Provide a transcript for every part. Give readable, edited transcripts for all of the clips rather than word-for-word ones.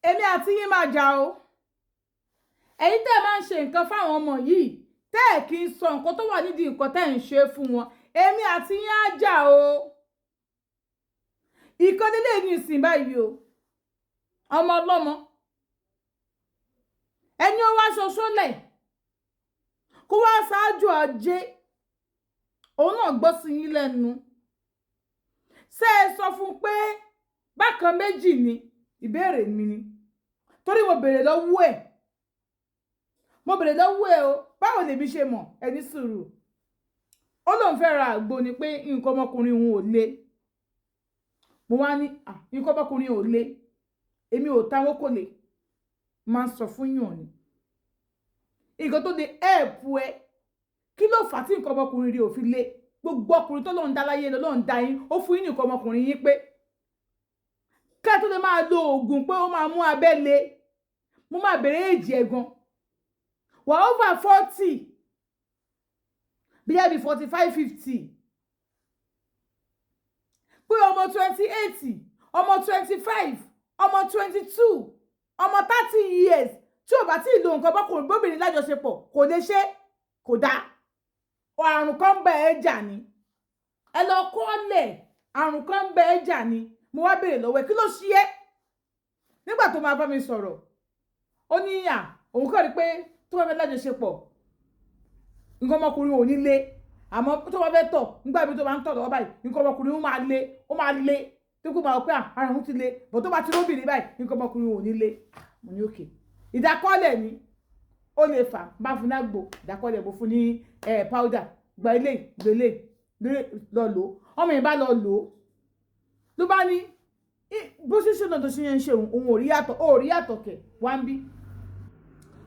èmi àti yín máa jà o. ẹ̀yin tẹ́ máa ń ṣe nǹkan fáwọn ọmọ yìí tẹ́ ẹ̀ kí ń sọ nǹkan tó wà nídìí nǹkan tẹ́ ń ṣe fún wọn èmi àti yín á jà o. ìkan délé ní ìsìn báyìí o ọmọ ọlọ́mọ ẹni ó wá ṣoṣo lẹ̀ kó wá ṣáájú ajé òun náà gbọ́ sí yín lẹ́nu ṣé ẹ sọ fún pé bákan méjì ni ìbéèrè mi ni torí mo béèrè lọ́wọ́ ẹ̀ o báwo lèmi ṣe mọ̀ ẹni sùúrù ó lóun fẹ́ ra àgbo ni pé nǹkan ọmọkùnrin òun ò le mo wá ní nǹkan ọmọkùnrin ò le èmi ò táwọn kò lè máa ń sọ fún yàn ni nǹkan tó lè ẹ̀ẹ̀pù ẹ kí ló fà á tí nǹkan ọmọkùnrin rí ò fi le gbogbo ọkùnrin tó lóun dá láyé lọ́n dá yín ó fún yín nǹkan ọmọkùnrin yín pé ká tó lè máa lo oògùn pé ó máa mú abẹ́ le mo máa bèrè èjì ẹ̀ gan wà over 40 bí ẹbí 45-50 pé ọmọ 28 ọmọ 25 ọmọ 22 ọmọ 30 years tí ò bá tí ì lo nǹkan bọ́kùnrin bóbìnrin lájọṣepọ̀ kò lè ṣe kò dáa àrùn kan bẹ ẹ jà ní ẹ lọ kọ́lẹ̀ àrùn kan bẹ ẹ jà ní mo wá béèrè lọ́wọ́ ẹ kí ló ṣe é nígbà tó máa bá mi sọ̀rọ̀ ó ní òun kọ́ rí pé tó bá fẹ́ lájọṣepọ̀ nǹkan ọmọkùnrin ò ní le àmọ́ tó bá fẹ́ tọ̀ nígbà bí tó bá ń tọ̀ lọ́wọ́ báyìí nǹkan ọmọkùnrin ó máa le tó kó máa pé ara òun ti le bọ̀ tó bá ti lóbìnrin báyìí nǹkan ọmọkùnrin ò ní le mo ní òkè ìdákọ́lẹ̀ ni ó lè fà bá fún nágbò ìdákọ́lẹ̀ bó fún ní powder gba ilé gbélé lọ lò ọmọ yẹn bá lọ lò ló bá ní bó ṣíṣe náà tó ṣe yẹn ń ṣe òun ò rí yàtọ̀ kẹ̀ wá ń bí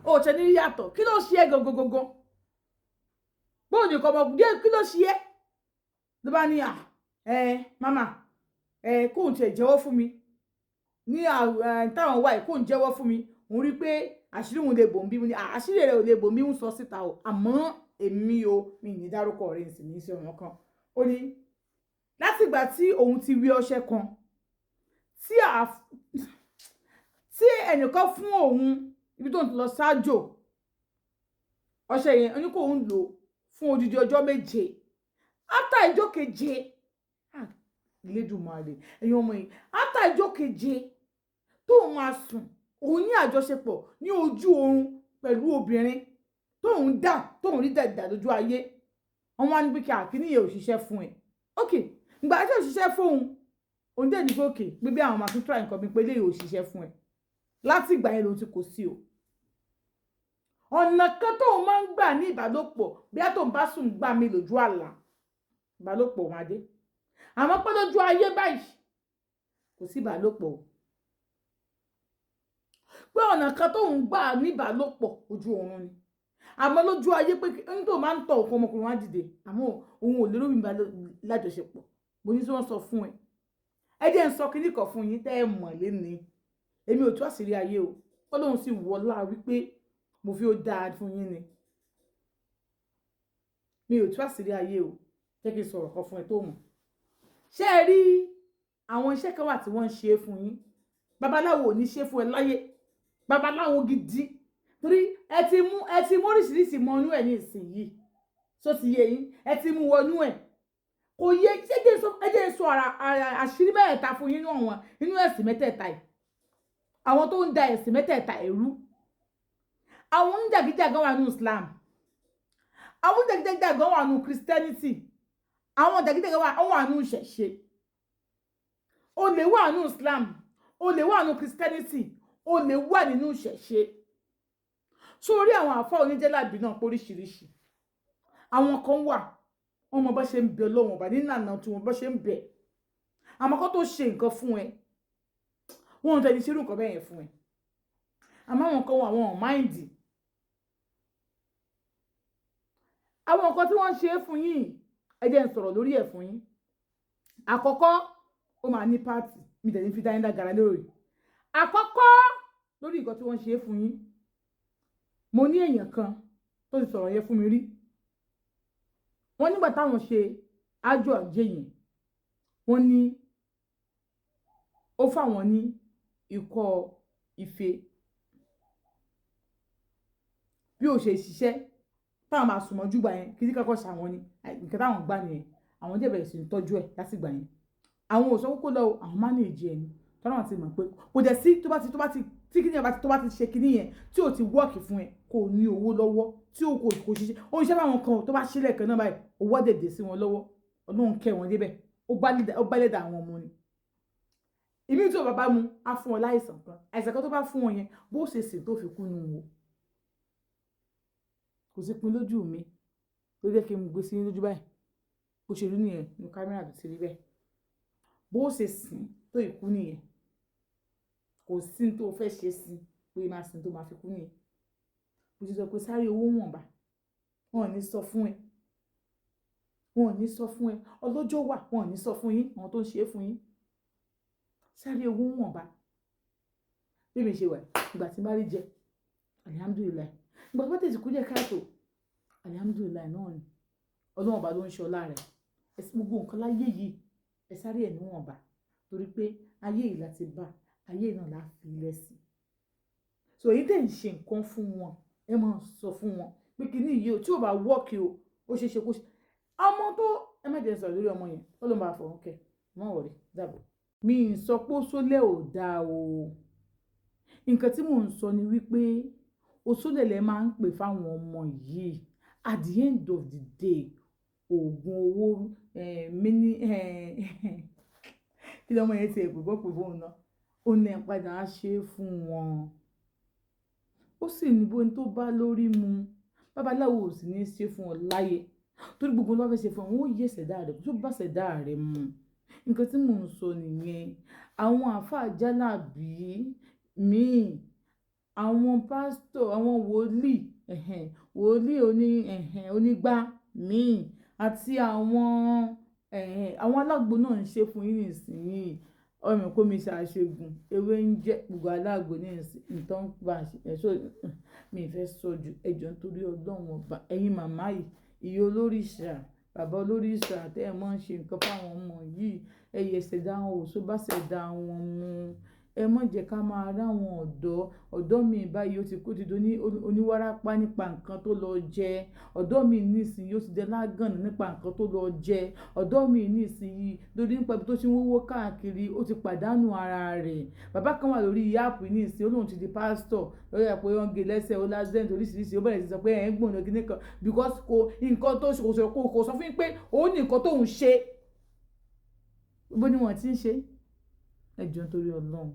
ó ṣe ní yàtọ̀ kí ló ṣe é gogogogo bóun ní kọ́mọ kí ló ṣe é ló bá ní mama kóun tiẹ̀ jẹ́wọ́ fún mi ní táwọn wáyé kóun jẹ́wọ́ fún mi òun rí pé àṣírí òun lè bò ń bí mu ní àṣírí rẹ̀ ò lè bò ń bí mu sọ síta o àmọ́ èmi o mi ní dárúkọ rẹ̀ sì ní í ṣe ọ̀nà kan ó ní látìgbà tí òun ti wí ọṣẹ kan tí ẹnìkan fún òun ibi tó ń lọ ṣáájò ọṣẹ yẹn ó ní kó òun lò fún odidi ọjọ́ 7 after ìjọ́ 7 Elédùmarè ẹ̀yin ọmọ yìí after ìjọ́ 7 tóun máa sùn òun ní àjọṣepọ̀ ní ojú oorun pẹ̀lú obìnrin tóun rí dàda lójú ayé wọn wá ní pé kí àkíní yẹn ò ṣiṣẹ́ fún ẹ ok ìgbà tí ò ṣiṣẹ́ fóun òun dẹ̀ ní pé òkè gbígbé àwọn máa tún try nǹkan bí pé lè ò ṣiṣẹ́ fún ẹ láti ìgbà yẹn lòun ti kò sí o ọ̀nà kan tóun máa ń gbà ní ìbálòpọ̀ bí a tóun bá sùn gbà mí lójú àlá ìbálòpọ̀ wọn adé àmọ́ pé lójú ayé báyìí kò sí ìbálòpọ̀ o pé ọ̀nà kan tóun gbà ní ìbálòpọ̀ ojú oorun ni àmọ́ lójú ayé pé ní tó máa ń tọ̀ ọkọ ọmọkùnrin wá dìde àmọ́ òun ò lérò ìgbà lájọṣepọ̀ bó ní tí wọ́n sọ fún ẹ jẹ́ ń sọ kíní kan fún yín tẹ́ ẹ mọ̀ lénìí èmi ò tú àṣírí ayé o ó lóun sì wọlá wípé mo fi ó dáa fún yín ni mi ò tú àṣírí ayé o jẹ́ kí n sọ̀rọ̀ kan fún ẹ tó mọ̀ ṣé ẹ rí àwọn iṣẹ́ kan wà tí wọ́n ń ṣe fún yín babaláwo ò ní ṣe fún ẹ láyé babaláwo gidi torí ẹ ti mú oríṣiríṣi mọ inú ẹ ní ìsinyìí tó ti yé yín ẹ ti mú wọnú ẹ kò yé ẹ jẹ́ sọ àṣírí mẹ́tẹ̀ẹ̀ta fún yín nínú ẹ̀sìn mẹ́tẹ̀ẹ̀ta yìí àwọn tó ń da ẹ̀sìn mẹ́tẹ̀ẹ̀ta ẹ̀rú àwọn oníjàgídíjàgan wà nínú Islam àwọn oníjàgídíjàgan wà nínú Christianity àwọn jàgídíjàgan wà nínú ìṣẹ̀ṣe olè wà nínú Islam olè wà nínú Christianity olè wà nínú ìṣẹ̀ṣe sórí àwọn àfáà oníjẹ́lábì náà póríṣiríṣi àwọn kan wà wọn mọ bá ṣe ń bẹ lọ́wọ́n bá nínú àná tí wọn bá ṣe ń bẹ àmọ́ kó tó ṣe nǹkan fún ẹ wọn ò tẹ̀lé ṣerú nǹkan bẹ́ẹ̀ yẹn fún ẹ àmọ́ àwọn kan wà wọn ò máìndì àwọn nǹkan tí wọ́n ń ṣe fún yín ẹ jẹ́ n sọ̀rọ̀ lórí ẹ̀ fún yín àkọ́kọ́ ó máa ní pààtì mi tẹ̀lé fi dáyín dágara lórí àkọ́kọ́ lórí nǹkan tí wọ́n ṣe fún yín mo ní èèyàn kan tó ti sọ̀rọ̀ yẹn fún mi rí wọ́n nígbà táwọn ṣe ájò àjẹ yẹn wọ́n ní ó fáwọn ní ikọ́ ife bí ó ṣe ṣiṣẹ́ táwọn máa sùn mọ́jú gbà yẹn kí ní kọ́kọ́ ṣàwọn ni nǹkan táwọn gbà nìyẹn àwọn dẹ̀ bẹ̀rẹ̀ sí ní tọ́jú ẹ̀ lásìgbà yẹn àwọn ò sọ kókó lọ àwọn manage ẹ̀ ni tọ́lá wọn ti mọ̀ pé kò dẹ̀ sí tó bá ti tí kíní yẹn tó bá ti ṣe kíní yẹn tí ò ti wọ́ọ̀kì fún ẹ kò ní owó lọ́wọ́ tí ò kò ṣiṣẹ́ ó ń ṣe báwọn kan tó bá sílẹ̀ kan náà báyìí owó dẹ̀dẹ̀ sí wọn lọ́wọ́ ọlọ́run kẹ́ wọn débẹ̀ ó bá lẹ́dà àwọn ọmọ ni ìmí tí ò bàbá mu á fún wọn láìsàn kan àìsàn kan tó bá fún wọn yẹn bó ṣe sìn tó fi kú nù wò kò sí pin lójú mi ló jẹ́ kí n gbé sí lójú báyìí bó ṣe rí nìyẹn ní kámẹ́rà tó ti rí bẹ́ẹ̀ bó ṣe sìn tó ìkú nìyẹn kò sí tó fẹ́ ṣe sí pé máa sìn tó máa fi kú nìyẹn bó ṣe sọ pé sáré owó wọ̀nba wọn ò ní sọ fún ẹ wọn ò ní sọ fún ẹ ọlọ́jọ́ wà wọn ò ní sọ fún yín àwọn tó ń ṣe é fún yín sáré owó wọ̀nba bí mi ṣe wà ìgbà tí n bá rí jẹ alihamudulilayi ìgbà tó bá tètè kú jẹ káàtó alihamudulilayi náà ni ọlọ́wọ́n ọba ló ń ṣe ọlá rẹ̀ gbogbo nǹkan láyé yìí ẹ sáré ẹ̀ níwọ̀nba torí pé ayé yìí láti bá ayé náà la fi ilẹ̀ sí so èyí tẹ̀ ń ṣe nǹkan fún wọn ẹ máa sọ fún wọn pé kí ní iye o tí ò bá wọ́ọ̀kì o ó ṣeé ṣe kó ṣe ọmọ tó ẹ má jẹ́ sọ lórí ọmọ yẹn ó ló máa fọ̀rọ̀ kẹ́ mọ́ wọ̀rí dàbọ̀ mi ì sọ pé ó sólẹ̀ ò dáa o nǹkan tí mò ń sọ ni wípé òṣòlẹ̀lẹ̀ máa ń pè fáwọn ọmọ yìí at the end of the day oògùn owó mini kí lọ́mọ yẹn ti ẹ̀pẹ̀ bọ́ pé fóun náà ó ní ẹ̀ padà á ṣe é fún wọn ó sì ní bóyá tó bá lórí mu babaláwo ò sì ní í ṣe fún ọ láyé torí gbogbo ló fẹ́ ṣe fún ọ wọn ó yẹ ṣẹ̀dá rẹ̀ tó bá ṣẹ̀dá rẹ̀ mu nǹkan tí mò ń sọ nìyẹn àwọn àáfàá jálàbí míì àwọn pásítọ̀ àwọn wòlíì onígbá míì àti àwọn alágbo náà ń ṣe fún yín nísìnyìí ọmọ kó mi ṣàṣegùn ewé ń jẹ́ gbogbo alágbo ní nǹkan bá ẹ̀ṣọ́ mi fẹ́ sọ ju ẹjọ́ nítorí ọlọ́run ọba ẹ̀yin màmá yìí ìyá olóríṣà bàbá olóríṣà tẹ́ ẹ̀ mọ́ ń ṣe nǹkan fáwọn ọmọ yìí ẹ̀yẹ ṣẹ̀dá wọn ò só bá ṣẹ̀dá wọn mu ẹ má jẹ́ ká máa ráwọn ọ̀dọ́ mi báyìí ó ti kó ti do ní oníwárápá nípa nǹkan tó lọ jẹ ọ̀dọ́ mi nísìnyí ó ti dẹ lágànnà nípa nǹkan tó lọ jẹ ọ̀dọ́ mi nísìnyí lórí nípa ibi tó ti ń wówó káàkiri ó ti pàdánù ara rẹ̀ bàbá kan wà lórí yáàpù nísìnyí ó lóun ti di pásítọ̀ lórí àpò yọ̀ ń gé lẹ́sẹ̀ ó lásìdẹ́ǹtì oríṣiríṣi ó bẹ̀rẹ̀ sí sọ pé ẹ̀ ń gbọ̀n lọ́gí nìkan because nǹkan tó kò sọ fún yín pé òun ní nǹkan tóun ṣe bó ni wọ́n ti ń ṣe ẹ̀jọ̀ nítorí Ọlọ́run